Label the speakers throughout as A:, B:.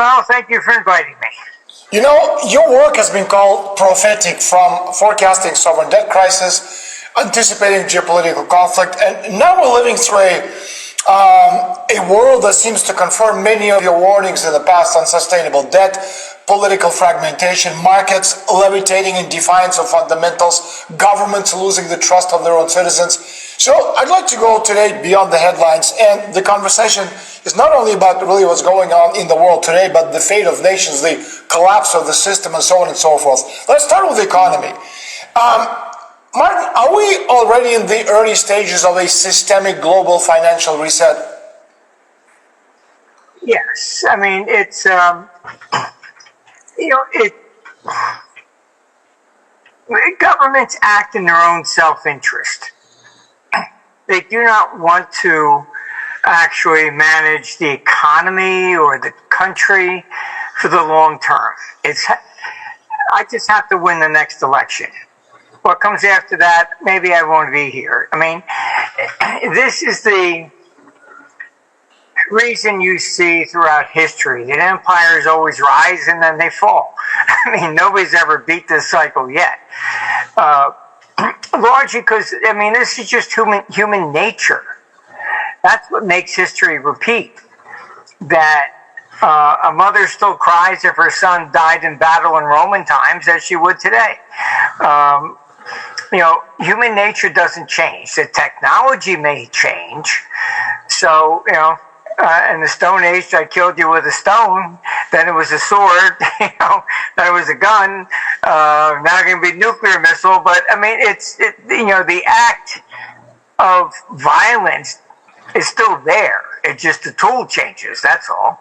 A: Well, thank you for inviting me.
B: You know, your work has been called prophetic, from forecasting sovereign debt crisis, anticipating geopolitical conflict, and now we're living through a world that seems to confirm many of your warnings in the past: unsustainable debt, political fragmentation, markets levitating in defiance of fundamentals, governments losing the trust of their own citizens. So I'd like to go today beyond the headlines, and the conversation is not only about really what's going on in the world today, but the fate of nations, the collapse of the system, and so on and so forth. Let's start with the economy. Martin, are we already in the early stages of a systemic global financial reset?
A: Yes, I mean it's it. Governments act in their own self-interest. They do not want to actually manage the economy or the country for the long term. I just have to win the next election. What comes after that, maybe I won't be here. I mean, this is the reason you see throughout history that empires always rise and then they fall. I mean, nobody's ever beat this cycle yet. Largely because, I mean, this is just human nature. That's what makes history repeat. That a mother still cries if her son died in battle in Roman times as she would today. Human nature doesn't change. The technology may change. So, in the Stone Age, I killed you with a stone. Then it was a sword. Then it was a gun. Now it's going to be a nuclear missile. But I mean, the act of violence is still there. It's just the tool changes. That's all.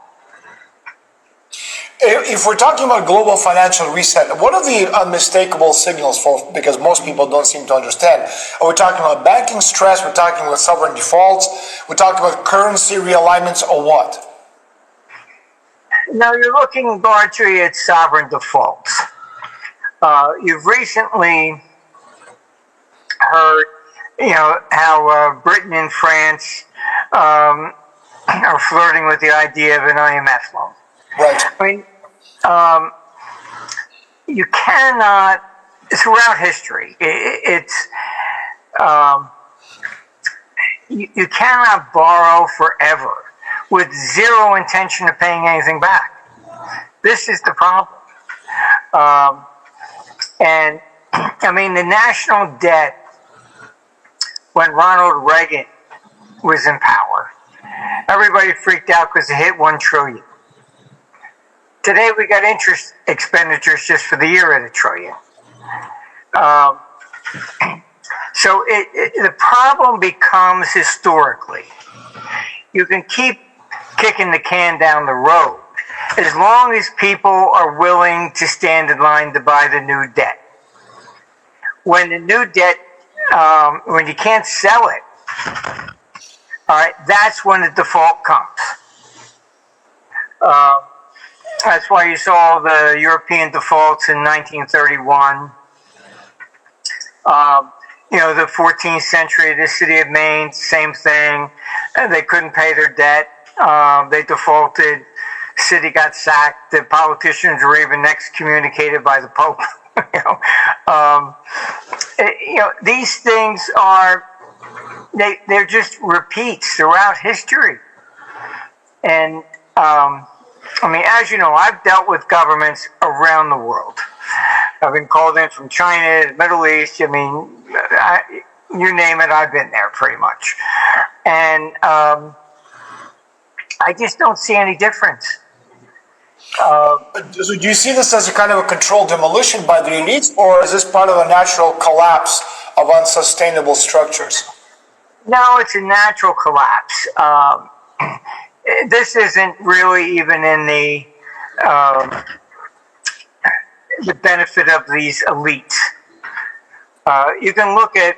B: If we're talking about global financial reset, what are the unmistakable signals for? Because most people don't seem to understand. Are we talking about banking stress? We're talking about sovereign defaults? We're talking about currency realignments, or what?
A: Now you're looking largely at sovereign defaults. You've recently heard, how Britain and France are flirting with the idea of an IMF loan.
B: Right.
A: I mean, you cannot, throughout history, you cannot borrow forever with zero intention of paying anything back. This is the problem. And, I mean, the national debt, when Ronald Reagan was in power, everybody freaked out because it hit $1 trillion. Today we got interest expenditures just for the year at $1 trillion. So the problem becomes, historically, you can keep kicking the can down the road as long as people are willing to stand in line to buy the new debt. When the new debt, when you can't sell it, all right, that's when the default comes. That's why you saw the European defaults in 1931. The 14th century, the city of Maine, same thing. They couldn't pay their debt. They defaulted. City got sacked. The politicians were even excommunicated by the Pope. These things they're just repeats throughout history. And, I mean, as you know, I've dealt with governments around the world. I've been called in from China, the Middle East. I mean, you name it, I've been there pretty much. And I just don't see any difference.
B: So do you see this as a kind of a controlled demolition by the elites, or is this part of a natural collapse of unsustainable structures?
A: No, it's a natural collapse. This isn't really even in the benefit of these elites. You can look at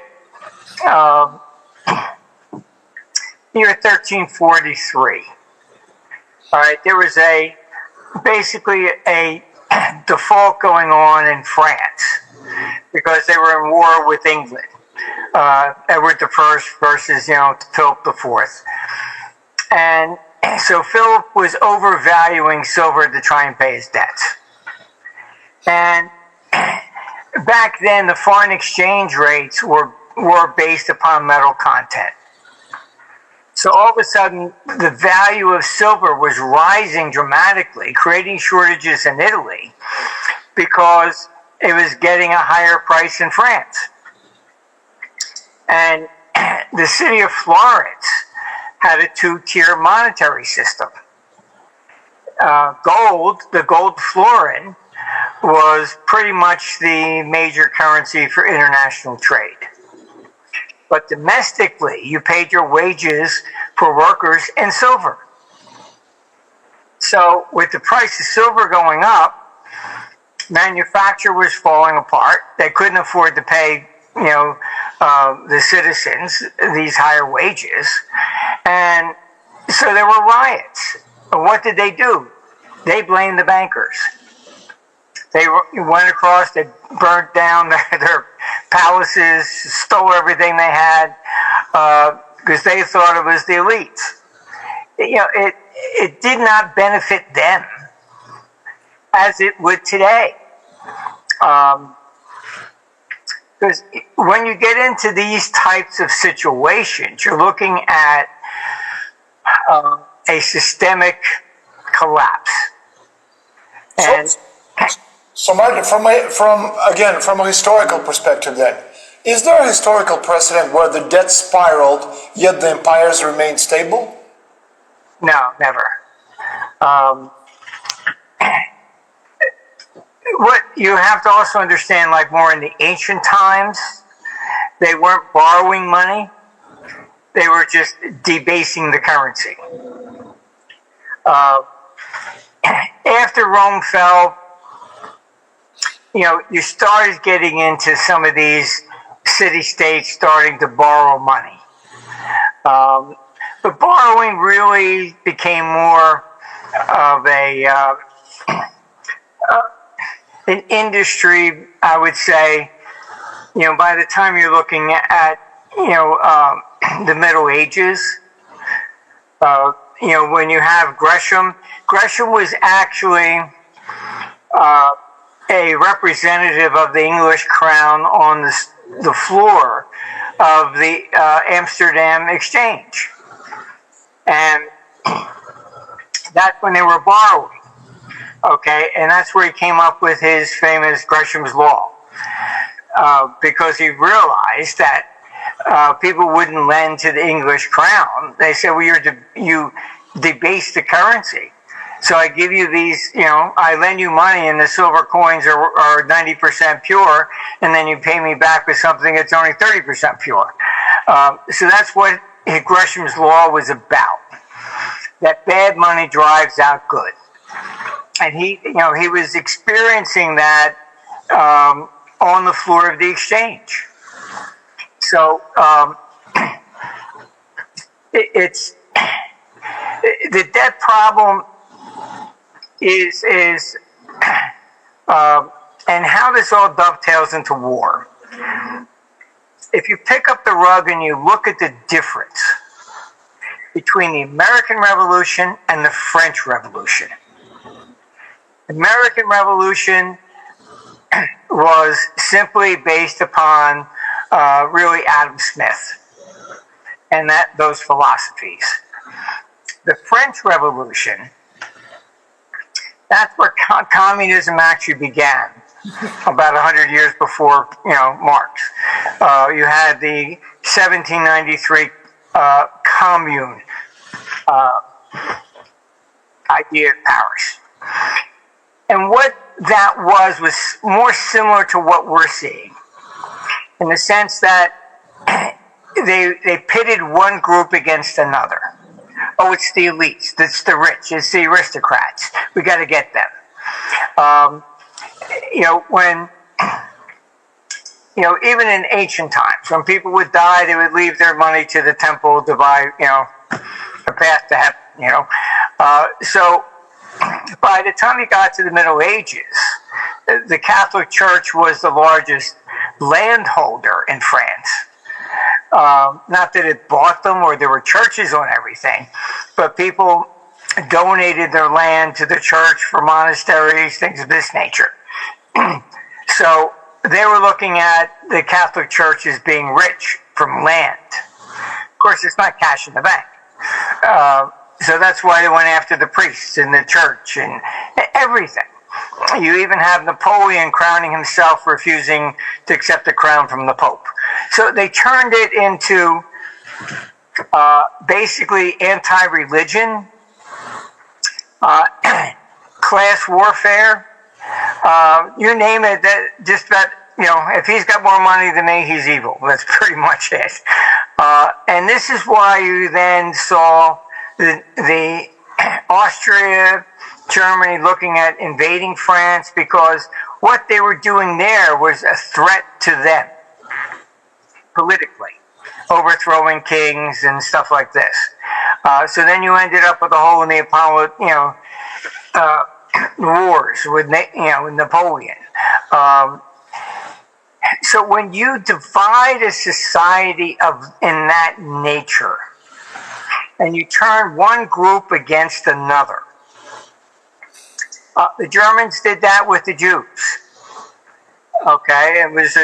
A: year 1343. All right, there was basically a default going on in France because they were in war with England. Edward I versus Philip IV. And So Philip was overvaluing silver to try and pay his debts. And back then, the foreign exchange rates were based upon metal content. So all of a sudden, the value of silver was rising dramatically, creating shortages in Italy because it was getting a higher price in France. And the city of Florence had a two-tier monetary system. The gold florin, was pretty much the major currency for international trade. But domestically, you paid your wages for workers in silver. So with the price of silver going up, manufacture was falling apart. They couldn't afford to pay, the citizens these higher wages. And so there were riots. And what did they do? They blamed the bankers. They went across, they burnt down their palaces, stole everything they had, because they thought it was the elites. It did not benefit them as it would today. Because when you get into these types of situations, you're looking at a systemic collapse. And
B: so Martin, from a historical perspective then, is there a historical precedent where the debt spiraled, yet the empires remained stable?
A: No, never. What you have to also understand, like more in the ancient times, they weren't borrowing money, they were just debasing the currency. After Rome fell, you started getting into some of these city-states starting to borrow money. But borrowing really became more of an industry, I would say, by the time you're looking at, the Middle Ages, when you have Gresham was actually a representative of the English crown on the floor of the Amsterdam Exchange. And that's when they were borrowing. Okay, and that's where he came up with his famous Gresham's Law, because he realized that people wouldn't lend to the English crown. They said, well, you debase the currency. So I give you these, I lend you money and the silver coins are 90% pure, and then you pay me back with something that's only 30% pure. So that's what Gresham's Law was about, that bad money drives out good. And he was experiencing that on the floor of the exchange. So it's the debt problem is and how this all dovetails into war. If you pick up the rug and you look at the difference between the American Revolution and the French Revolution. The American Revolution was simply based upon really Adam Smith and those philosophies. The French Revolution, that's where communism actually began, about 100 years before Marx. You had the 1793 commune idea of Paris. And what that was more similar to what we're seeing, in the sense that they pitted one group against another. Oh, it's the elites, it's the rich, it's the aristocrats. We got to get them. When even in ancient times, when people would die, they would leave their money to the temple to buy, a path to heaven. So by the time you got to the Middle Ages, the Catholic Church was the largest landholder in France. Not that it bought them or there were churches on everything, but people donated their land to the church for monasteries, things of this nature. So they were looking at the Catholic Church as being rich from land. Of course, it's not cash in the bank. So that's why they went after the priests in the church and everything. You even have Napoleon crowning himself, refusing to accept the crown from the Pope. So they turned it into basically anti-religion, class warfare, you name it. That just about, if he's got more money than me, he's evil. That's pretty much it. And this is why you then saw the Austria, Germany looking at invading France, because what they were doing there was a threat to them politically, overthrowing kings and stuff like this. So then you ended up with the whole Neapolitan, wars with Napoleon. So when you divide a society in that nature, and you turn one group against another, the Germans did that with the Jews. Okay, it was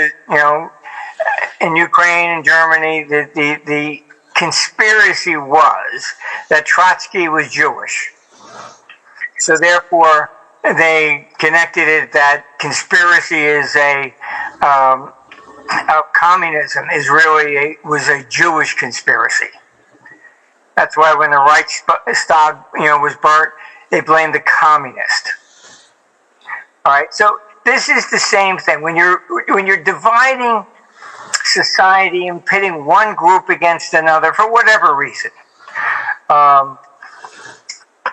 A: in Ukraine and Germany, the conspiracy was that Trotsky was Jewish. So therefore, they connected it that conspiracy is communism is really was a Jewish conspiracy. That's why when the Reichstag, was burnt, they blamed the communist. All right, so this is the same thing. When you're dividing society and pitting one group against another for whatever reason,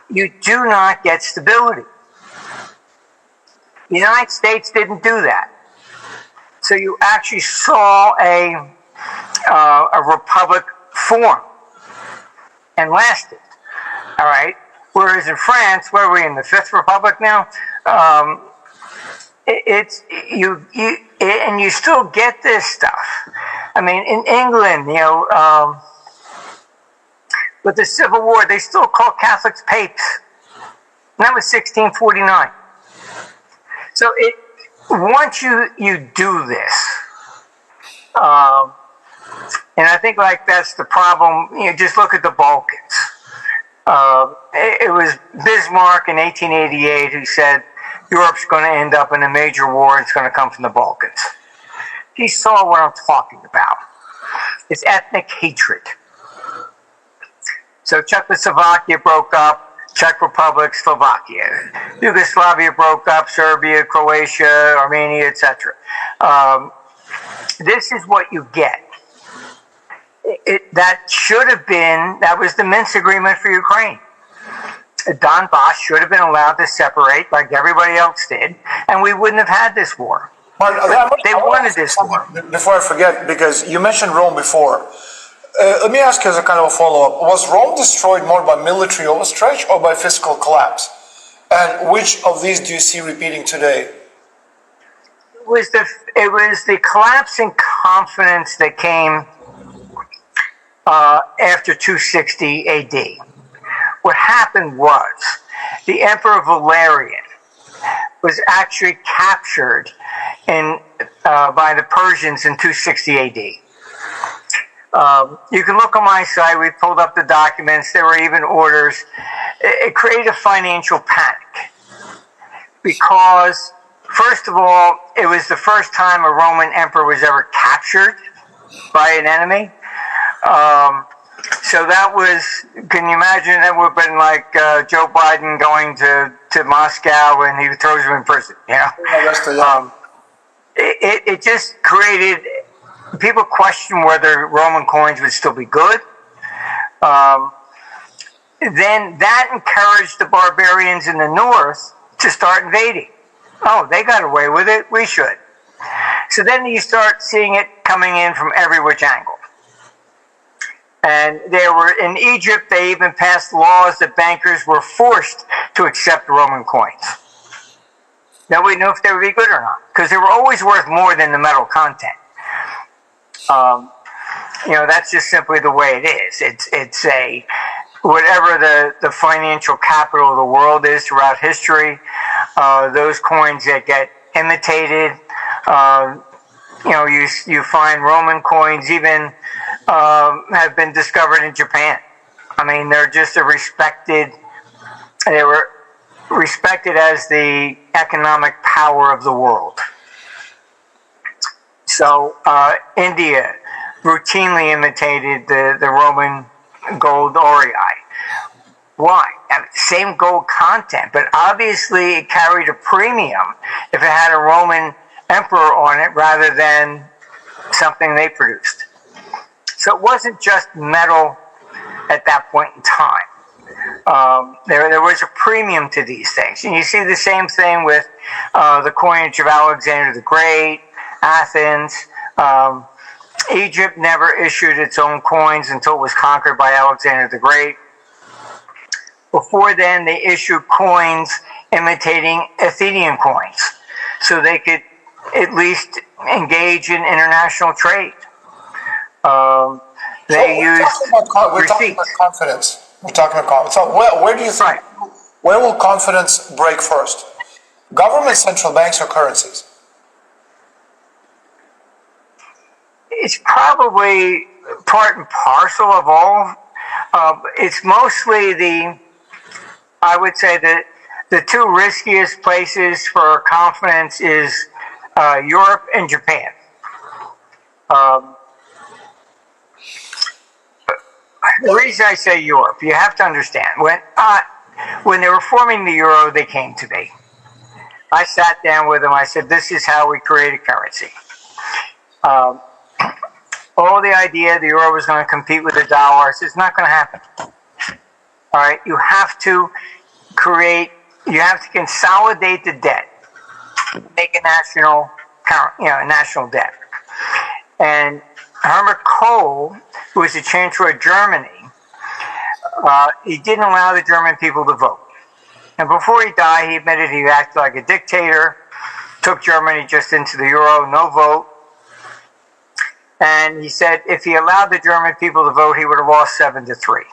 A: you do not get stability. The United States didn't do that. So you actually saw a republic form and lasted. All right. Whereas in France, where are we in the Fifth Republic now? And you still get this stuff. I mean, in England, with the Civil War, they still call Catholics papes. And that was 1649. So once you do this, and I think that's the problem. Just look at the Balkans. It was Bismarck in 1888 who said Europe's going to end up in a major war. It's going to come from the Balkans. He saw what I'm talking about. It's ethnic hatred. So Czechoslovakia broke up, Czech Republic, Slovakia. Yugoslavia broke up, Serbia, Croatia, Armenia, etc. This is what you get. That was the Minsk agreement for Ukraine. Donbass should have been allowed to separate like everybody else did, and we wouldn't have had this war. They wanted this war.
B: Before I forget, because you mentioned Rome before, let me ask you as a kind of a follow-up. Was Rome destroyed more by military overstretch or by physical collapse? And which of these do you see repeating today?
A: It was the collapse in confidence that came after 260 AD. What happened was the Emperor Valerian was actually captured by the Persians in 260 AD. You can look on my site. We pulled up the documents. There were even orders. It created a financial panic because, first of all, it was the first time a Roman emperor was ever captured by an enemy. So that was, can you imagine, that would have been like Joe Biden going to Moscow and he throws him in prison, It just created, people question whether Roman coins would still be good. Then that encouraged the barbarians in the north to start invading. Oh, they got away with it, we should. So then you start seeing it coming in from every which angle. And in Egypt, they even passed laws that bankers were forced to accept Roman coins. Nobody knew if they would be good or not, because they were always worth more than the metal content. That's just simply the way it is. whatever the financial capital of the world is throughout history, those coins that get imitated. You find Roman coins even have been discovered in Japan. I mean, they were respected as the economic power of the world. So India routinely imitated the Roman gold ori. Why? Same gold content, but obviously it carried a premium if it had a Roman emperor on it rather than something they produced. So it wasn't just metal at that point in time. There was a premium to these things. And you see the same thing with the coinage of Alexander the Great, Athens. Egypt never issued its own coins until it was conquered by Alexander the Great. Before then, they issued coins imitating Athenian coins, so they could at least engage in international trade. They used
B: we're talking about confidence. We're talking about confidence. So where do you think, where will confidence break first? Government, central banks, or currencies?
A: It's probably part and parcel of all. It's mostly I would say that the two riskiest places for confidence is Europe and Japan. The reason I say Europe, you have to understand, when they were forming the euro, they came to me. I sat down with them, I said, this is how we create a currency. All the idea the euro was going to compete with the dollar, it's not going to happen. All right, you have to consolidate the debt, make a national debt. And Helmut Kohl, who was the Chancellor of Germany, he didn't allow the German people to vote. And before he died, he admitted he acted like a dictator, took Germany just into the euro, no vote. And he said if he allowed the German people to vote, he would have lost 7-3.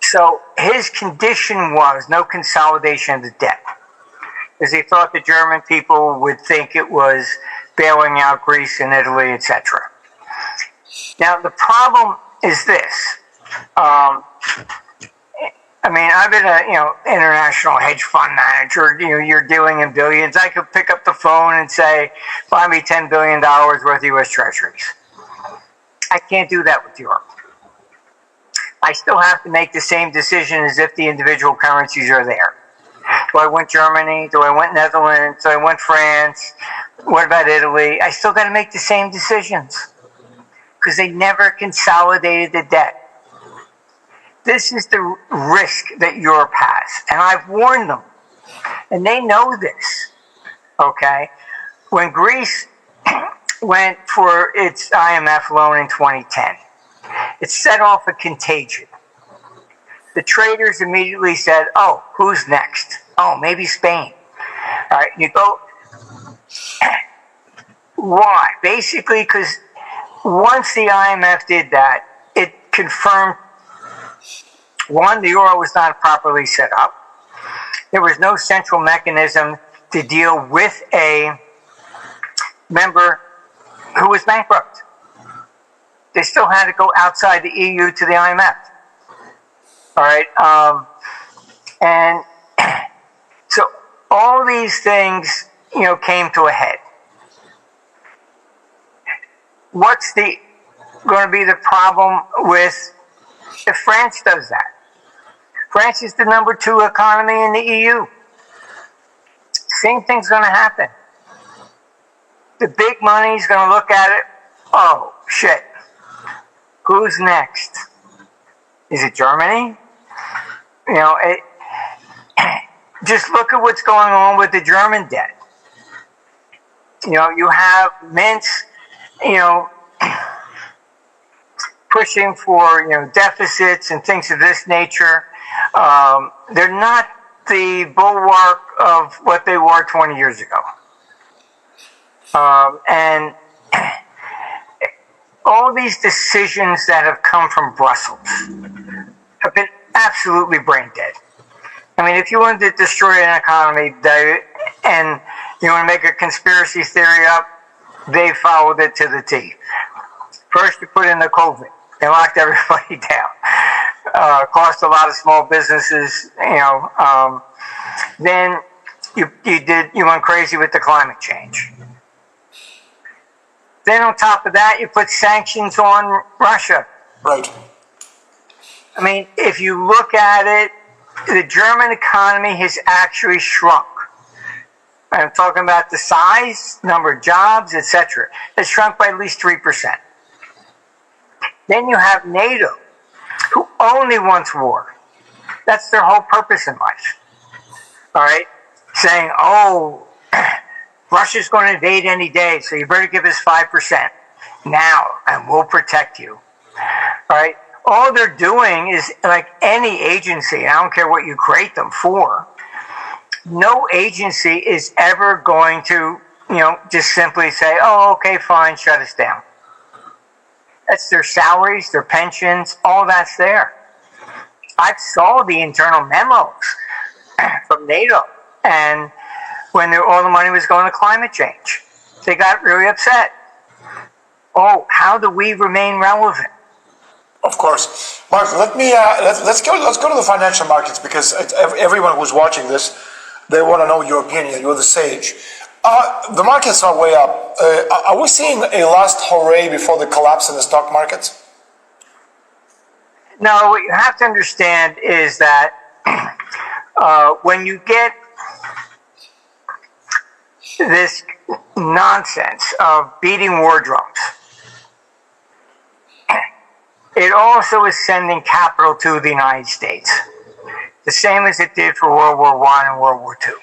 A: So his condition was no consolidation of the debt, because he thought the German people would think it was bailing out Greece and Italy, etc. Now the problem is this. I've been a international hedge fund manager. You're dealing in billions. I could pick up the phone and say, "Buy me $10 billion worth of U.S. Treasuries." I can't do that with Europe. I still have to make the same decision as if the individual currencies are there. Do I want Germany? Do I want Netherlands? Do I want France? What about Italy? I still got to make the same decisions because they never consolidated the debt. This is the risk that Europe has, and I've warned them, and they know this. Okay, when Greece went for its IMF loan in 2010, it set off a contagion. The traders immediately said, "Oh, who's next? Oh, maybe Spain." All right, you go. Why? Basically, because once the IMF did that, it confirmed, one, the euro was not properly set up. There was no central mechanism to deal with a member who was bankrupt. They still had to go outside the EU to the IMF. All right, and so all these things, came to a head. What's going to be the problem with if France does that? France is the number 2 economy in the EU. Same thing's going to happen. The big money's going to look at it. Oh, shit. Who's next? Is it Germany? Just look at what's going on with the German debt. You have Mints, pushing for, deficits and things of this nature. They're not the bulwark of what they were 20 years ago. And all these decisions that have come from Brussels absolutely brain dead. I mean, if you wanted to destroy an economy and you want to make a conspiracy theory up, they followed it to the T. First, you put in the COVID. They locked everybody down. Cost a lot of small businesses, then you went crazy with the climate change. Then on top of that, you put sanctions on Russia.
B: Right.
A: I mean, if you look at it, the German economy has actually shrunk. I'm talking about the size, number of jobs, etc. It's shrunk by at least 3%. Then you have NATO, who only wants war. That's their whole purpose in life. All right? Saying, oh, Russia's going to invade any day, so you better give us 5% now, and we'll protect you. All right? All they're doing is, like any agency, I don't care what you create them for, no agency is ever going to, just simply say, oh, okay, fine, shut us down. That's their salaries, their pensions, all that's there. I saw the internal memos from NATO, and when all the money was going to climate change, they got really upset. Oh, how do we remain relevant?
B: Of course, Mark. Let's go to the financial markets, because everyone who's watching this, they want to know your opinion. You're the sage. The markets are way up. Are we seeing a last hooray before the collapse in the stock markets?
A: No, what you have to understand is that when you get this nonsense of beating war drums, it also is sending capital to the United States, the same as it did for World War I and World War II.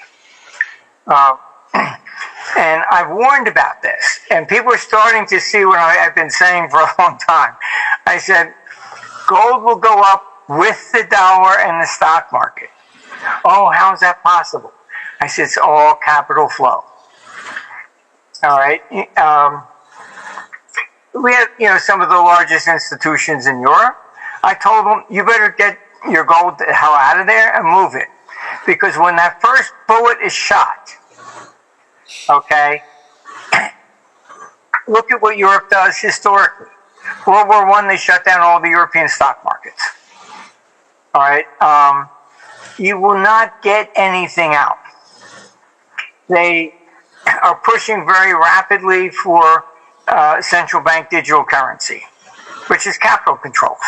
A: And I've warned about this, and people are starting to see what I've been saying for a long time. I said, gold will go up with the dollar and the stock market. Oh, how is that possible? I said, it's all capital flow. All right. We have, some of the largest institutions in Europe. I told them, you better get your gold the hell out of there and move it. Because when that first bullet is shot, okay, look at what Europe does historically. World War I, they shut down all the European stock markets. All right. You will not get anything out. They are pushing very rapidly for central bank digital currency, which is capital controls.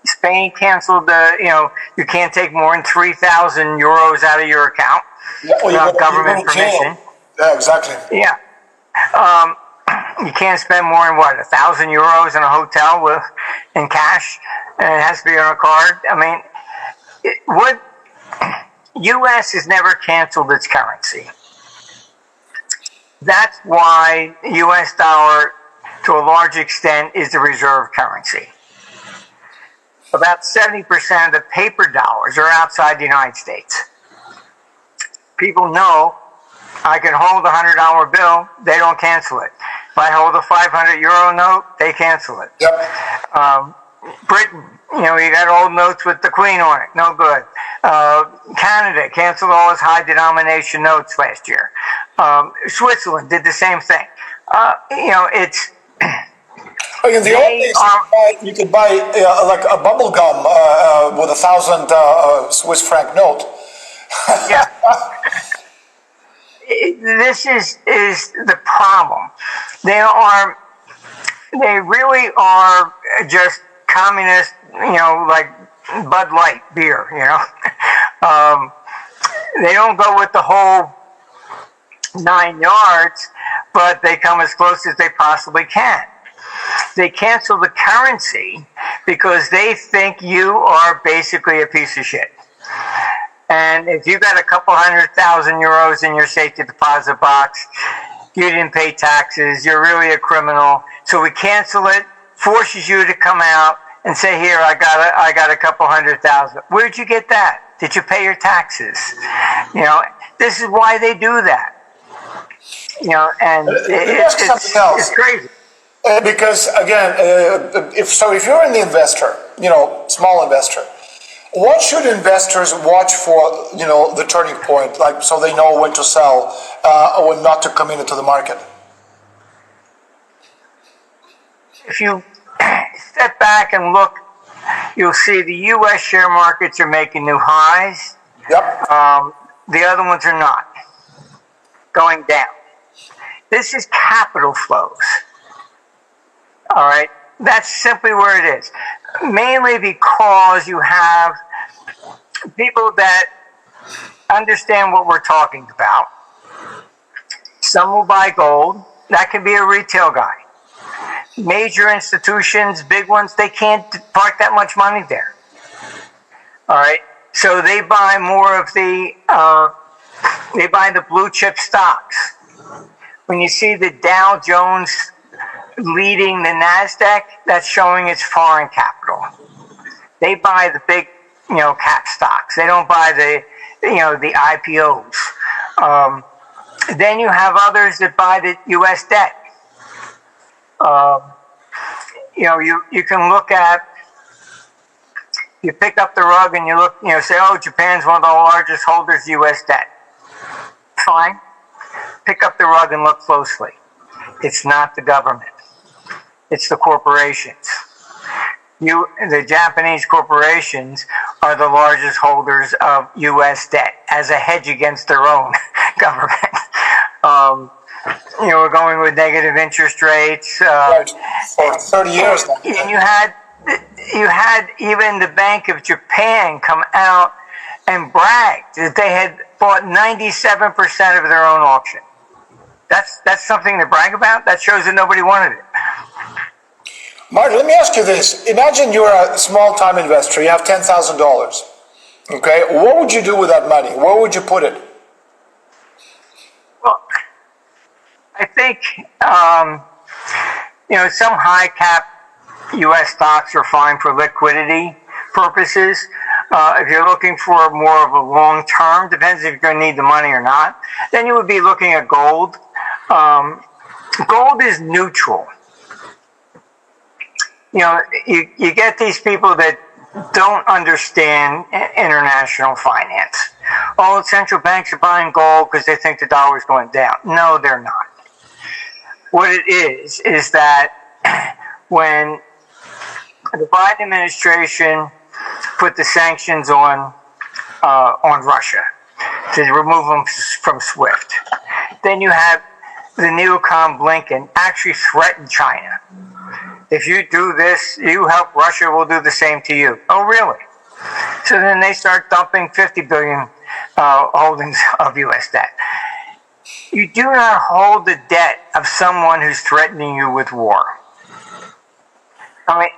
A: Spain canceled you can't take more than 3,000 euros out of your account without government permission.
B: Yeah, exactly.
A: Yeah. You can't spend more than 1,000 euros in a hotel in cash, and it has to be on a card. I mean, U.S. has never canceled its currency. That's why the U.S. dollar, to a large extent, is the reserve currency. About 70% of the paper dollars are outside the United States. People know I can hold a $100 bill, they don't cancel it. If I hold a 500 euro note, they cancel it.
B: Yep.
A: Britain, you got old notes with the Queen on it, no good. Canada canceled all its high denomination notes last year. Switzerland did the same thing. It's...
B: In the old days, you could buy like a bubble gum with 1,000 Swiss franc note.
A: Yeah. This is the problem. They really are just communist, like Bud Light beer, They don't go with the whole 9 yards, but they come as close as they possibly can. They cancel the currency because they think you are basically a piece of shit. And if you got a couple 100,000 euros in your safety deposit box, you didn't pay taxes, you're really a criminal. So we cancel it, forces you to come out and say, here, I got a couple 100,000. Where'd you get that? Did you pay your taxes? This is why they do that. And it's crazy.
B: Because again, if you're an investor, small investor. What should investors watch for, the turning point, like so they know when to sell or when not to come into the market?
A: If you step back and look, you'll see the U.S. share markets are making new highs.
B: Yep.
A: The other ones are not, going down. This is capital flows. All right, that's simply where it is. Mainly because you have people that understand what we're talking about. Some will buy gold. That could be a retail guy. Major institutions, big ones, they can't park that much money there. All right, so they buy more of the blue chip stocks. When you see the Dow Jones leading the NASDAQ, that's showing it's foreign capital. They buy the big, cap stocks. They don't buy the IPOs. Then you have others that buy the U.S. debt. You can look at, you pick up the rug and you look, say, oh, Japan's one of the largest holders of U.S. debt. Fine. Pick up the rug and look closely. It's not the government. It's the corporations. The Japanese corporations are the largest holders of U.S. debt as a hedge against their own government. We're going with negative interest rates.
B: Right. For 30 years now.
A: And you had even the Bank of Japan come out and brag that they had bought 97% of their own auction. That's something to brag about. That shows that nobody wanted it.
B: Martin, let me ask you this. Imagine you're a small-time investor. You have $10,000. Okay, what would you do with that money? Where would you put it?
A: Well, I think some high-cap U.S. stocks are fine for liquidity purposes. If you're looking for more of a long-term, depends if you're going to need the money or not, then you would be looking at gold. Gold is neutral. You get these people that don't understand international finance. Oh, central banks are buying gold because they think the dollar is going down. No, they're not. What it is that when the Biden administration put the sanctions on Russia to remove them from SWIFT, then you have the neocon Blinken actually threaten China. If you do this, you help Russia, we'll do the same to you. Oh, really? So then they start dumping 50 billion holdings of U.S. debt. You do not hold the debt of someone who's threatening you with war. I mean,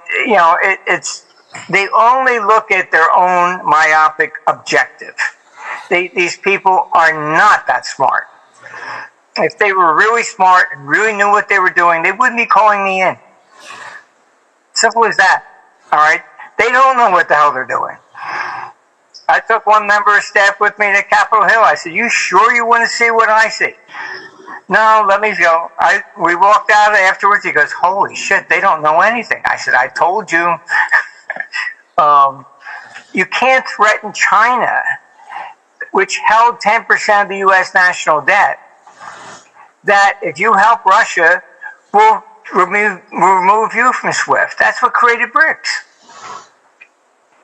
A: they only look at their own myopic objective. These people are not that smart. If they were really smart and really knew what they were doing, they wouldn't be calling me in. Simple as that. All right? They don't know what the hell they're doing. I took one member of staff with me to Capitol Hill. I said, you sure you want to see what I see? No, let me go. We walked out afterwards. He goes, holy shit, they don't know anything. I said, I told you. You can't threaten China, which held 10% of the U.S. national debt, that if you help Russia, we'll remove you from SWIFT. That's what created BRICS.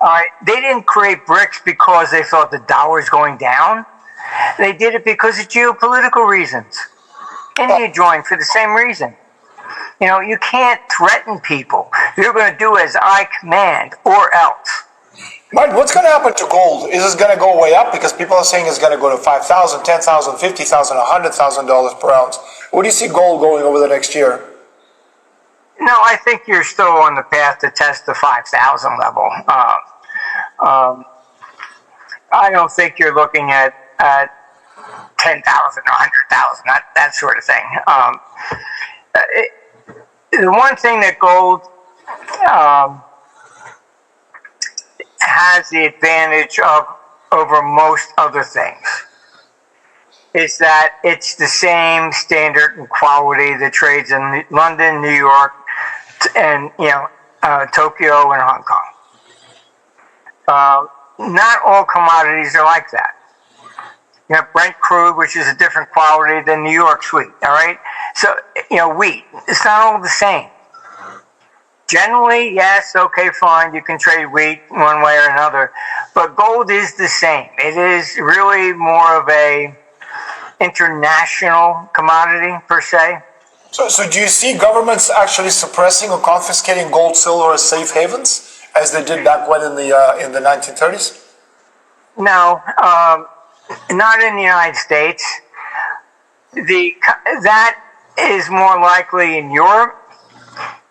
A: All right, they didn't create BRICS because they thought the dollar's going down. They did it because of geopolitical reasons. India joined for the same reason. You can't threaten people. You're going to do as I command or else.
B: Mike, what's going to happen to gold? Is it going to go way up? Because people are saying it's going to go to $5,000, $10,000, $50,000, $100,000 per ounce. Where do you see gold going over the next year?
A: No, I think you're still on the path to test the 5,000 level. I don't think you're looking at 10,000 or 100,000, that sort of thing. The one thing that gold has the advantage of over most other things is that it's the same standard and quality that trades in London, New York, and Tokyo and Hong Kong. Not all commodities are like that. You have Brent crude, which is a different quality than New York's wheat. All right, so wheat, it's not all the same. Generally, yes, okay, fine, you can trade wheat one way or another, but gold is the same. It is really more of a international commodity per se.
B: So do you see governments actually suppressing or confiscating gold, silver as safe havens, as they did back when in the 1930s?
A: No, not in the United States. That is more likely in Europe.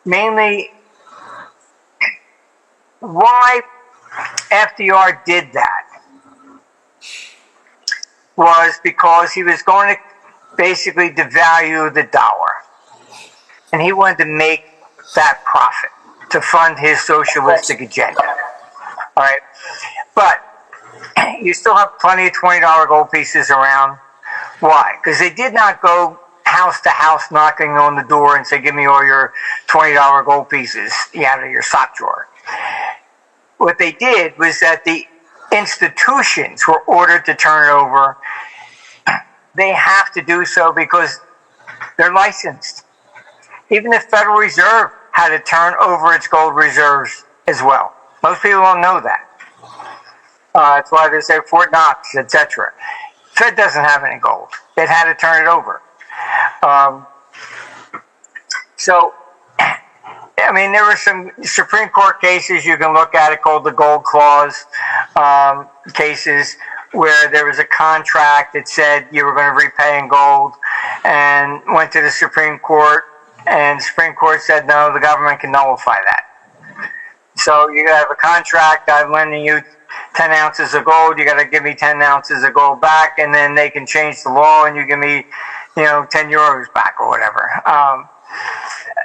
A: Mainly, why FDR did that was because he was going to basically devalue the dollar. And he wanted to make that profit to fund his socialistic agenda. All right. But you still have plenty of $20 gold pieces around. Why? Because they did not go house to house knocking on the door and say, give me all your $20 gold pieces out of your sock drawer. What they did was that the institutions were ordered to turn it over. They have to do so because they're licensed. Even the Federal Reserve had to turn over its gold reserves as well. Most people don't know that. That's why they say Fort Knox, etc. Fed doesn't have any gold. It had to turn it over. There were some Supreme Court cases you can look at it called the Gold Clause cases, where there was a contract that said you were going to repay in gold, and went to the Supreme Court, and the Supreme Court said no, the government can nullify that. So you have a contract, I'm lending you 10 ounces of gold, you got to give me 10 ounces of gold back, and then they can change the law and you give me 10 euros back or whatever.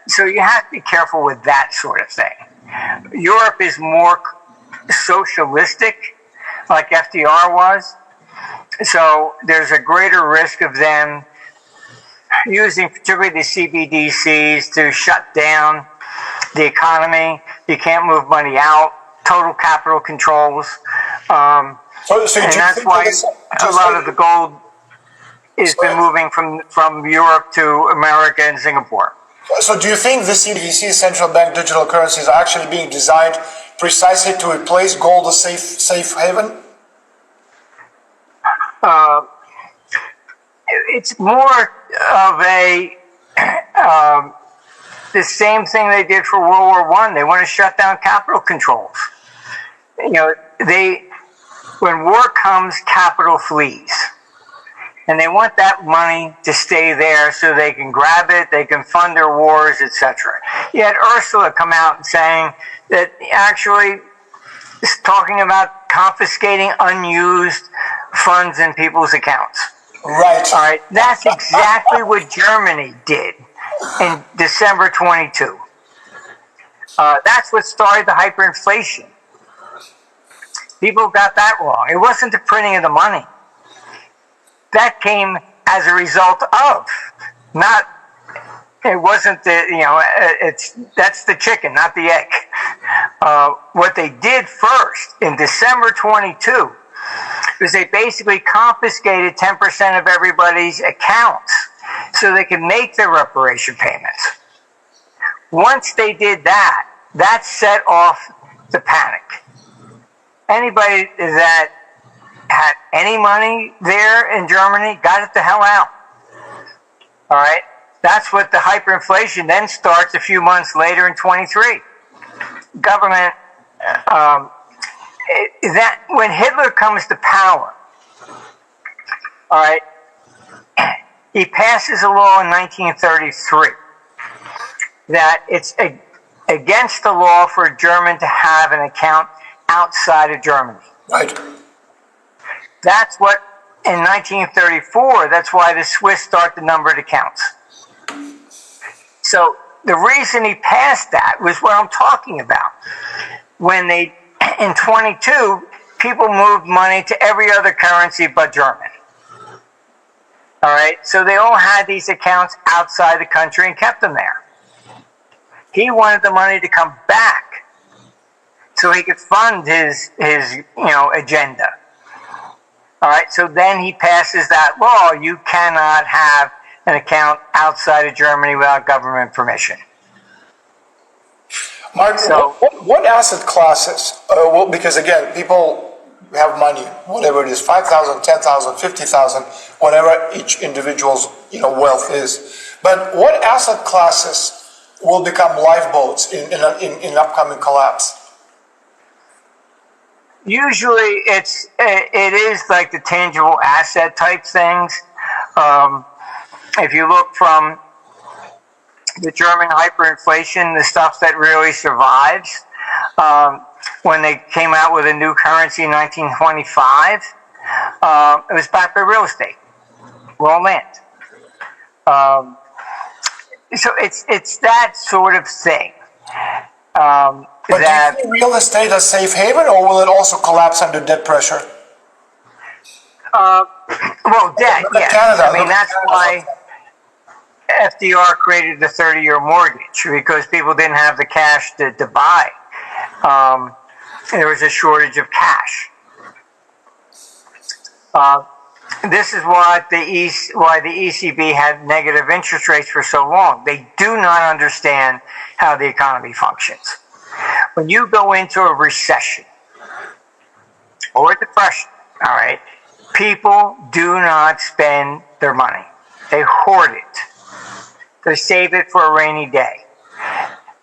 A: So you have to be careful with that sort of thing. Europe is more socialistic, like FDR was, so there's a greater risk of them using particularly the CBDCs to shut down the economy. You can't move money out, total capital controls, and that's why a lot of the gold has been moving from Europe to America and Singapore.
B: So do you think the CBDC, central bank digital currencies, are actually being designed precisely to replace gold as safe haven?
A: It's more of the same thing they did for World War I. They want to shut down capital controls. When war comes, capital flees. And they want that money to stay there so they can grab it, they can fund their wars, etc. You had Ursula come out and saying that actually is talking about confiscating unused funds in people's accounts.
B: Right.
A: All right. That's exactly what Germany did in December 22. That's what started the hyperinflation. People got that wrong. It wasn't the printing of the money. That came as a result of, not, it wasn't that's the chicken, not the egg. What they did first in December 22 was they basically confiscated 10% of everybody's accounts so they could make their reparation payments. Once they did that, that set off the panic. Anybody that had any money there in Germany got it the hell out. All right? That's what the hyperinflation then starts a few months later in 23. Government, when Hitler comes to power, all right, he passes a law in 1933 that it's against the law for a German to have an account outside of Germany.
B: Right.
A: That's what, in 1934, that's why the Swiss start the numbered accounts. So the reason he passed that was what I'm talking about. When in 22, people moved money to every other currency but German. All right, so they all had these accounts outside the country and kept them there. He wanted the money to come back so he could fund his agenda. All right, so then he passes that law. You cannot have an account outside of Germany without government permission.
B: Mark,
A: So,
B: what asset classes? Well, because again, people have money, whatever it is, 5,000, 10,000, 50,000, whatever each individual's wealth is. But what asset classes will become lifeboats in an upcoming collapse?
A: usually it is like the tangible asset type things. If you look from the German hyperinflation, the stuff that really survives, when they came out with a new currency in 1925, it was backed by real estate, raw land. So it's that sort of thing.
B: But do you see real estate as safe haven, or will it also collapse under debt pressure?
A: Well, debt, yes.
B: Canada,
A: I mean, that's why FDR created the 30-year mortgage, because people didn't have the cash to buy. There was a shortage of cash. This is why the ECB had negative interest rates for so long. They do not understand how the economy functions. When you go into a recession or a depression, all right, people do not spend their money. They hoard it. They save it for a rainy day.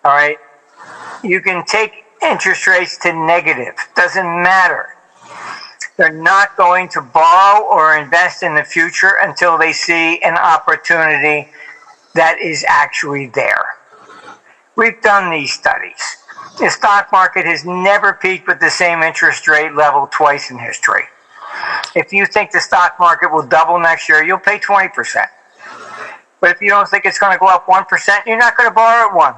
A: All right? You can take interest rates to negative. Doesn't matter. They're not going to borrow or invest in the future until they see an opportunity that is actually there. We've done these studies. The stock market has never peaked with the same interest rate level twice in history. If you think the stock market will double next year, you'll pay 20%. But if you don't think it's going to go up 1%, you're not going to borrow at 1.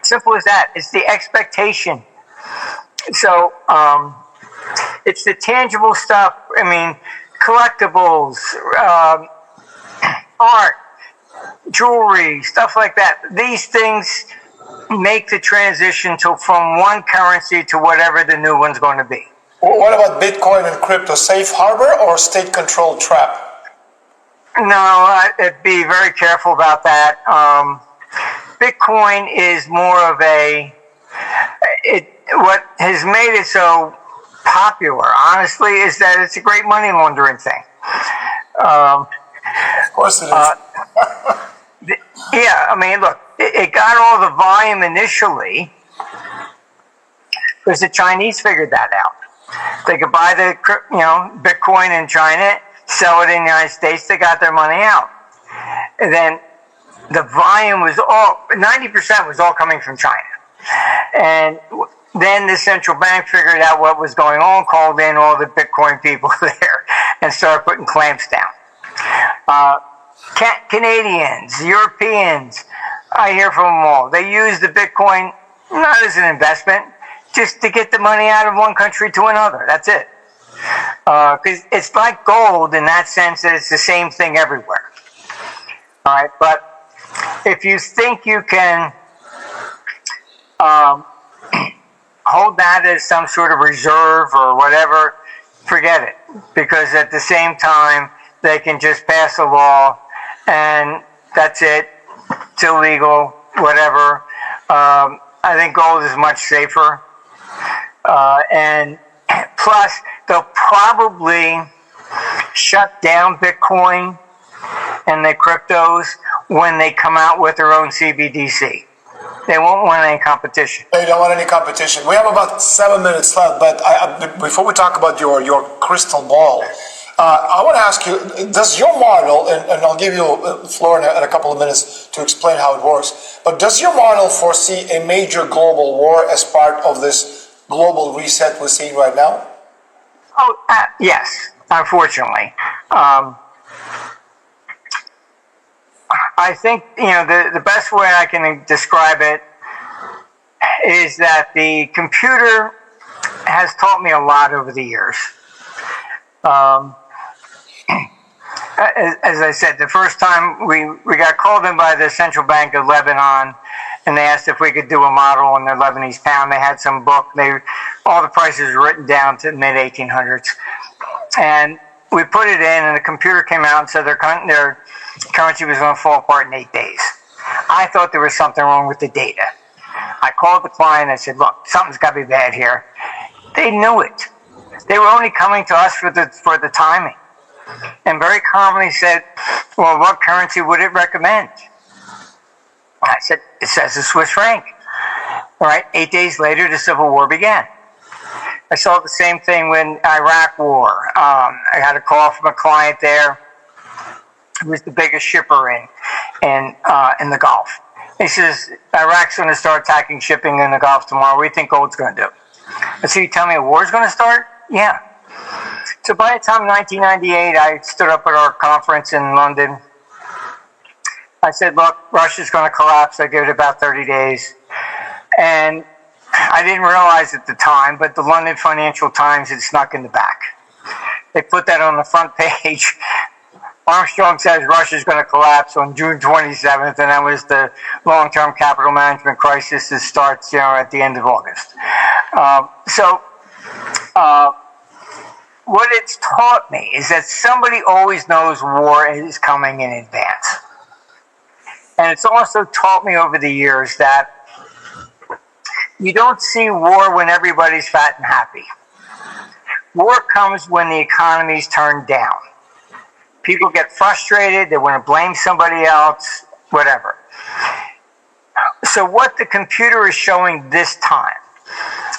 A: Simple as that. It's the expectation. So, it's the tangible stuff. I mean, collectibles, art, jewelry, stuff like that. These things make the transition from one currency to whatever the new one's going to be.
B: What about Bitcoin and crypto? Safe harbor or state-controlled trap?
A: No, I'd be very careful about that. Bitcoin is more of what has made it so popular, honestly, is that it's a great money laundering thing.
B: Of course it is.
A: Yeah, I mean, look, it got all the volume initially because the Chinese figured that out. They could buy the Bitcoin in China, sell it in the United States. They got their money out, and then the volume was 90% was all coming from China, and then the central bank figured out what was going on, called in all the Bitcoin people there, and started putting clamps down. Canadians, Europeans, I hear from them all. They use the Bitcoin not as an investment, just to get the money out of one country to another. That's it. Because it's like gold in that sense that it's the same thing everywhere. All right, but if you think you can hold that as some sort of reserve or whatever, forget it. Because at the same time, they can just pass a law and that's it. It's illegal, whatever. I think gold is much safer. And plus, they'll probably shut down Bitcoin and the cryptos when they come out with their own CBDC. They won't want any competition.
B: They don't want any competition. We have about 7 minutes left, but before we talk about your crystal ball, I want to ask you, does your model, and I'll give you the floor in a couple of minutes to explain how it works, but does your model foresee a major global war as part of this global reset we're seeing right now?
A: Oh, yes, unfortunately. I think, the best way I can describe it is that the computer has taught me a lot over the years. As I said, the first time we got called in by the Central Bank of Lebanon and they asked if we could do a model on their Lebanese pound. They had some book. All the prices were written down to mid 1800s, and we put it in, and the computer came out and said their currency was going to fall apart in 8 days. I thought there was something wrong with the data. I called the client. I said, "Look, something's got to be bad here." They knew it. They were only coming to us for the timing, and very calmly said, "Well, what currency would it recommend?" I said, "It says the Swiss franc." All right. 8 days later, the Civil War began. I saw the same thing when Iraq War. I had a call from a client there who was the biggest shipper in the Gulf. He says, "Iraq's going to start attacking shipping in the Gulf tomorrow. What do you think gold's going to do?" I said, "You tell me a war's going to start?" "Yeah." So by the time 1998, I stood up at our conference in London. I said, "Look, Russia's going to collapse. I give it about 30 days. And I didn't realize at the time, but the London Financial Times had snuck in the back. They put that on the front page. Armstrong says Russia's going to collapse on June 27th, and that was the long-term capital management crisis that starts, at the end of August. What it's taught me is that somebody always knows war is coming in advance. And it's also taught me over the years that you don't see war when everybody's fat and happy. War comes when the economy's turned down. People get frustrated, they want to blame somebody else, whatever. So what the computer is showing this time,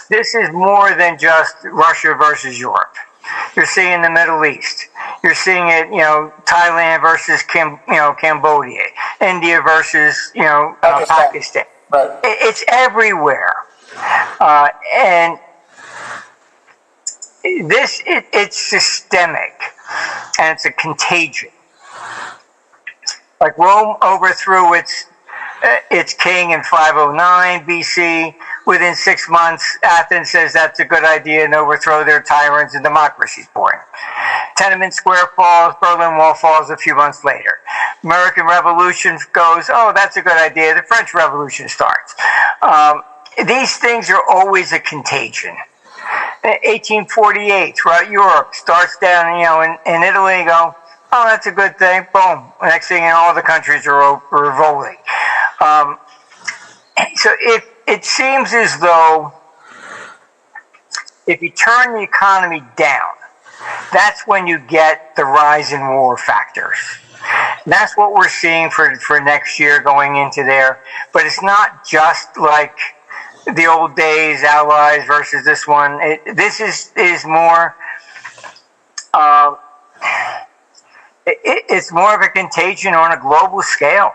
A: this is more than just Russia versus Europe. You're seeing the Middle East. You're seeing it, Thailand versus Cambodia, India versus, Pakistan.
B: Right.
A: It's everywhere. And it's systemic, and it's a contagion. Like Rome overthrew its king in 509 BC. Within 6 months, Athens says that's a good idea and overthrow their tyrants, and democracy's born. Tiananmen Square falls, Berlin Wall falls a few months later. American Revolution goes, oh, that's a good idea. The French Revolution starts. These things are always a contagion. 1848 throughout Europe starts down, in Italy. Go, oh, that's a good thing. Boom. Next thing, all the countries are revolting. So it seems as though if you turn the economy down, that's when you get the rise in war factors. And that's what we're seeing for next year going into there. But it's not just like the old days, allies versus this one. This is more. It's more of a contagion on a global scale.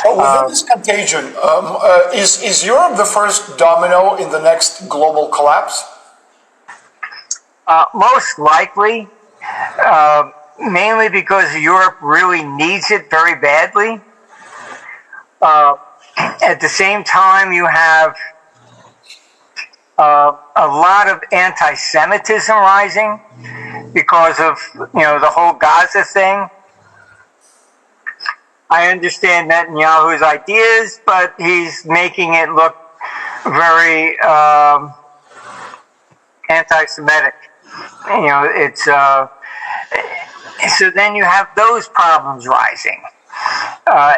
B: So within this contagion, is Europe the first domino in the next global collapse?
A: Most likely, mainly because Europe really needs it very badly. At the same time, you have a lot of anti-Semitism rising because of the whole Gaza thing. I understand Netanyahu's ideas, but he's making it look very anti-Semitic. It's so then you have those problems rising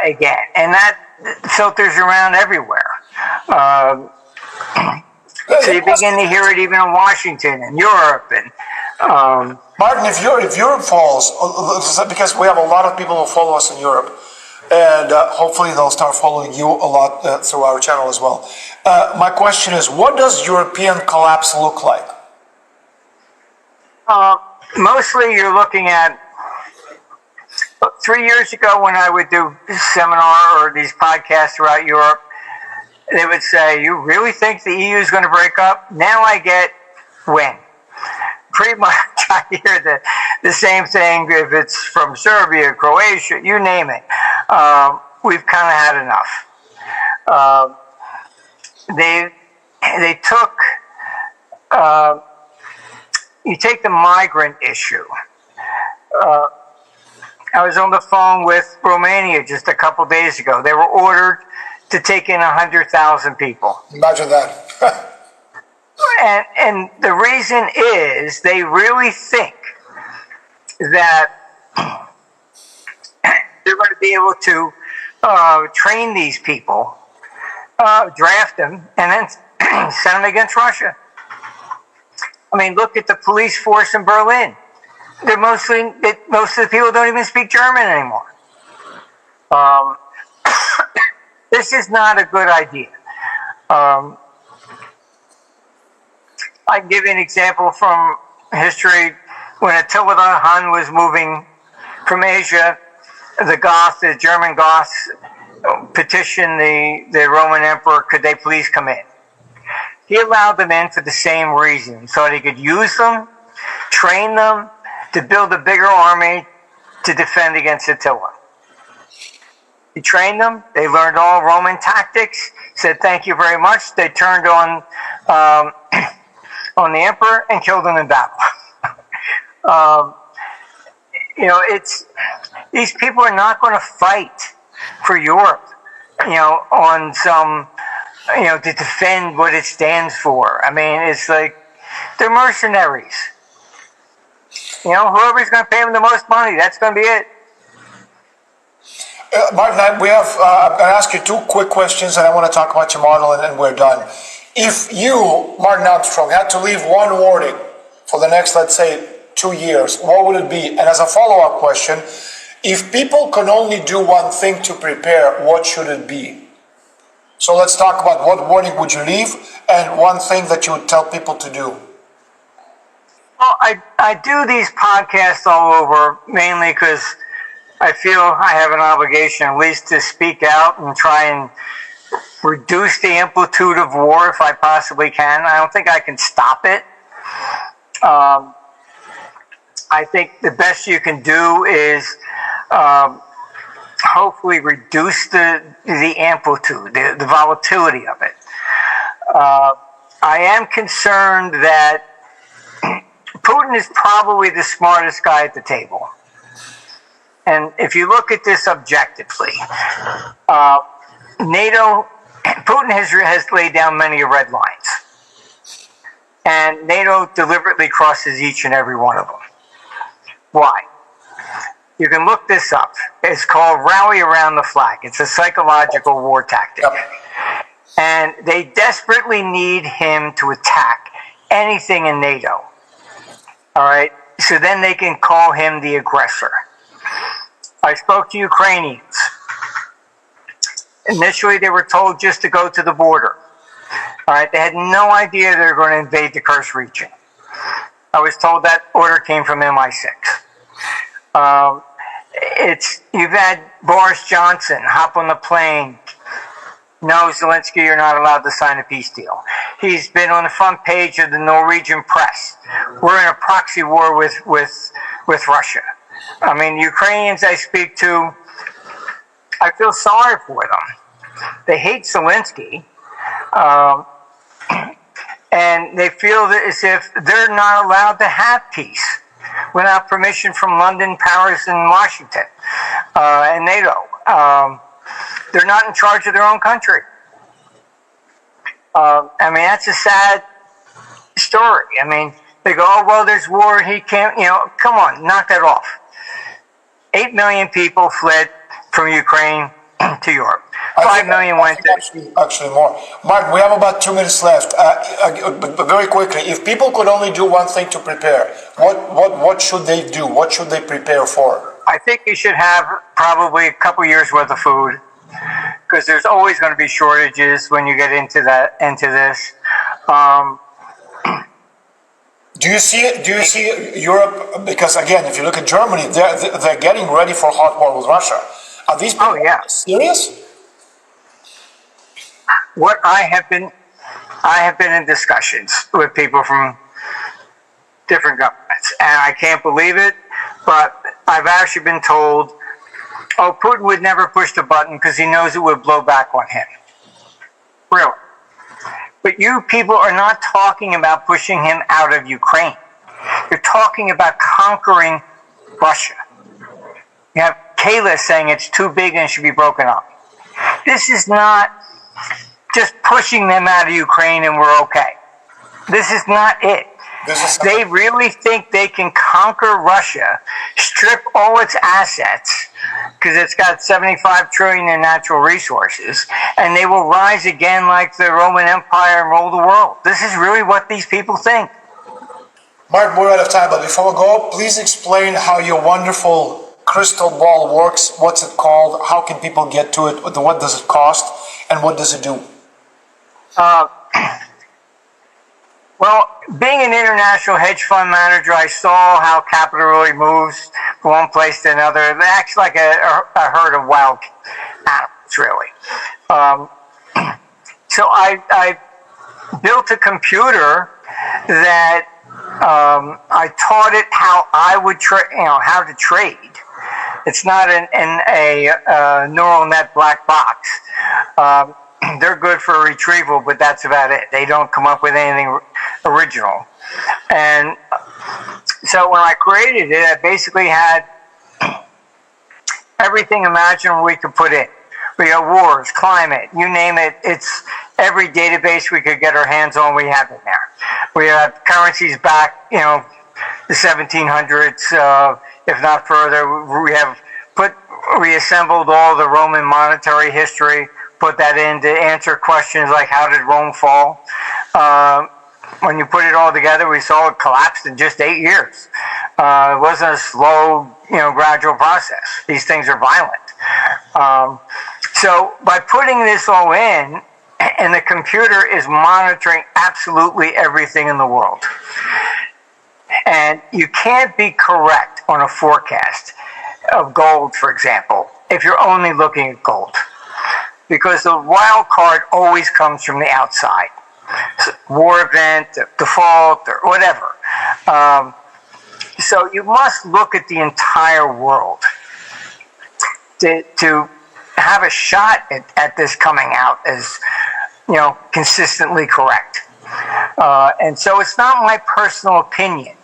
A: again, and that filters around everywhere. So you begin to hear it even in Washington and Europe and.
B: Martin, if Europe falls, because we have a lot of people who follow us in Europe, and hopefully they'll start following you a lot through our channel as well. My question is, what does European collapse look like?
A: Mostly you're looking at 3 years ago when I would do seminar or these podcasts throughout Europe, they would say, you really think the EU is going to break up? Now I get when. Pretty much I hear the same thing if it's from Serbia, Croatia, you name it. We've kind of had enough. They took, you take the migrant issue. I was on the phone with Romania just a couple days ago. They were ordered to take in 100,000 people.
B: Imagine that.
A: And the reason is they really think that they're going to be able to train these people, draft them, and then send them against Russia. I mean, look at the police force in Berlin. Most of the people don't even speak German anymore. This is not a good idea. I can give you an example from history. When Attila the Hun was moving from Asia, the German Goths petitioned the Roman Emperor, could they please come in? He allowed them in for the same reason, so that he could use them, train them, to build a bigger army to defend against Attila. He trained them, they learned all Roman tactics, said thank you very much, they turned on the emperor and killed him in battle. These people are not going to fight for Europe, on some, to defend what it stands for. I mean, it's like they're mercenaries. Whoever's going to pay them the most money, that's going to be it.
B: Martin, I'm going to ask you two quick questions, and I want to talk about your model, and then we're done. If you, Martin Armstrong, had to leave one warning for the next, let's say, 2 years, what would it be? And as a follow-up question, if people can only do one thing to prepare, what should it be? So let's talk about what warning would you leave, and one thing that you would tell people to do.
A: Well, I do these podcasts all over, mainly because I feel I have an obligation at least to speak out and try and reduce the amplitude of war if I possibly can. I don't think I can stop it. I think the best you can do is hopefully reduce the amplitude, the volatility of it. I am concerned that Putin is probably the smartest guy at the table. And if you look at this objectively, Putin has laid down many red lines. And NATO deliberately crosses each and every one of them. Why? You can look this up. It's called rally around the flag. It's a psychological war tactic. Yep. And they desperately need him to attack anything in NATO. All right? So then they can call him the aggressor. I spoke to Ukrainians. Initially, they were told just to go to the border. All right? They had no idea they were going to invade the Kursk region. I was told that order came from MI6. You've had Boris Johnson hop on the plane. No, Zelensky, you're not allowed to sign a peace deal. He's been on the front page of the Norwegian press. We're in a proxy war with Russia. I mean, Ukrainians I speak to, I feel sorry for them. They hate Zelensky, and they feel as if they're not allowed to have peace without permission from London, Paris, and Washington, and NATO. They're not in charge of their own country. I mean, that's a sad story. I mean, they go, oh, well, there's war, he can't, come on, knock that off. 8 million people fled from Ukraine to Europe. 5 million went to...
B: Actually more. Martin, we have about 2 minutes left. But very quickly, if people could only do one thing to prepare, what should they do? What should they prepare for?
A: I think you should have probably a couple years worth of food, because there's always going to be shortages when you get into this.
B: Do you see Europe? Because again, if you look at Germany, they're getting ready for hot war with Russia. Are these people serious?
A: What I have been in discussions with people from different governments, and I can't believe it, but I've actually been told, oh, Putin would never push the button because he knows it would blow back on him. Really. But you people are not talking about pushing him out of Ukraine. You're talking about conquering Russia. You have Kayla saying it's too big and it should be broken up. This is not just pushing them out of Ukraine and we're okay. This is not it. They really think they can conquer Russia, strip all its assets, because it's got 75 trillion in natural resources, and they will rise again like the Roman Empire and rule the world. This is really what these people think.
B: Mark, we're out of time, but before we go, please explain how your wonderful crystal ball works. What's it called? How can people get to it? What does it cost? And what does it do?
A: Well, being an international hedge fund manager, I saw how capital really moves from one place to another. It acts like a herd of wild animals, really. So I built a computer that I taught it how I would how to trade. It's not a neural net black box. They're good for retrieval, but that's about it. They don't come up with anything original. And so when I created it, I basically had everything imaginable we could put in. We have wars, climate, you name it. It's every database we could get our hands on, we have in there. We have currencies back, the 1700s, if not further. We have reassembled all the Roman monetary history, put that in to answer questions like how did Rome fall? When you put it all together, we saw it collapsed in just 8 years. It wasn't a slow, gradual process. These things are violent. So by putting this all in, and the computer is monitoring absolutely everything in the world. And you can't be correct on a forecast of gold, for example, if you're only looking at gold. Because the wild card always comes from the outside. War event, default, or whatever. So you must look at the entire world to have a shot at this coming out as, consistently correct. And so it's not my personal opinion.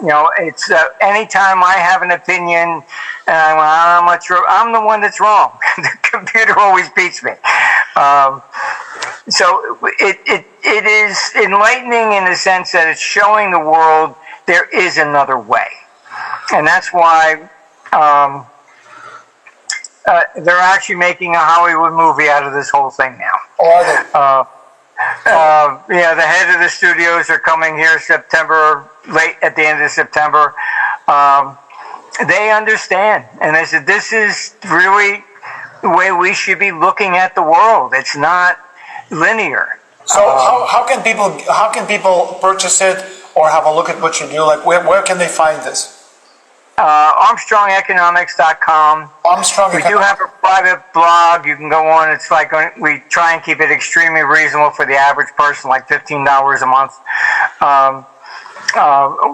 A: It's anytime I have an opinion, I'm the one that's wrong. The computer always beats me. So it is enlightening in the sense that it's showing the world there is another way. And that's why they're actually making a Hollywood movie out of this whole thing now.
B: Oh, are they?
A: The head of the studios are coming here late at the end of September. They understand, and they said this is really the way we should be looking at the world. It's not linear.
B: So how can people purchase it or have a look at what you do? Like where can they find this?
A: ArmstrongEconomics.com. We do have a private blog. You can go on. It's like we try and keep it extremely reasonable for the average person, like $15 a month.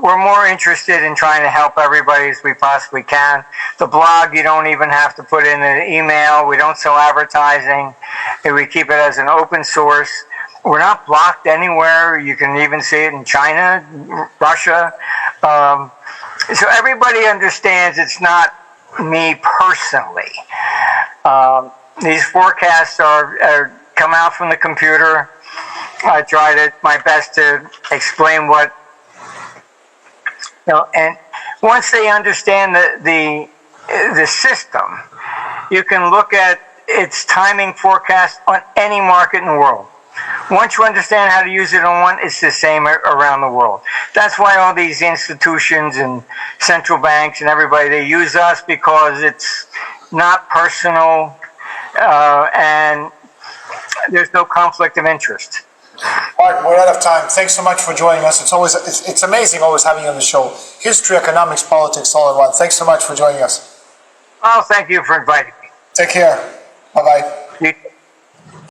A: We're more interested in trying to help everybody as we possibly can. The blog, you don't even have to put in an email. We don't sell advertising. We keep it as an open source. We're not blocked anywhere. You can even see it in China, Russia. So everybody understands it's not me personally. These forecasts are come out from the computer. I tried my best to explain what, and once they understand the system, you can look at its timing forecast on any market in the world. Once you understand how to use it on one, it's the same around the world. That's why all these institutions and central banks and everybody, they use us because it's not personal and there's no conflict of interest.
B: All right, we're out of time. Thanks so much for joining us. It's amazing always having you on the show. History, economics, politics, all in one. Thanks so much for joining us.
A: Oh, thank you for inviting me.
B: Take care. Bye-bye.
A: You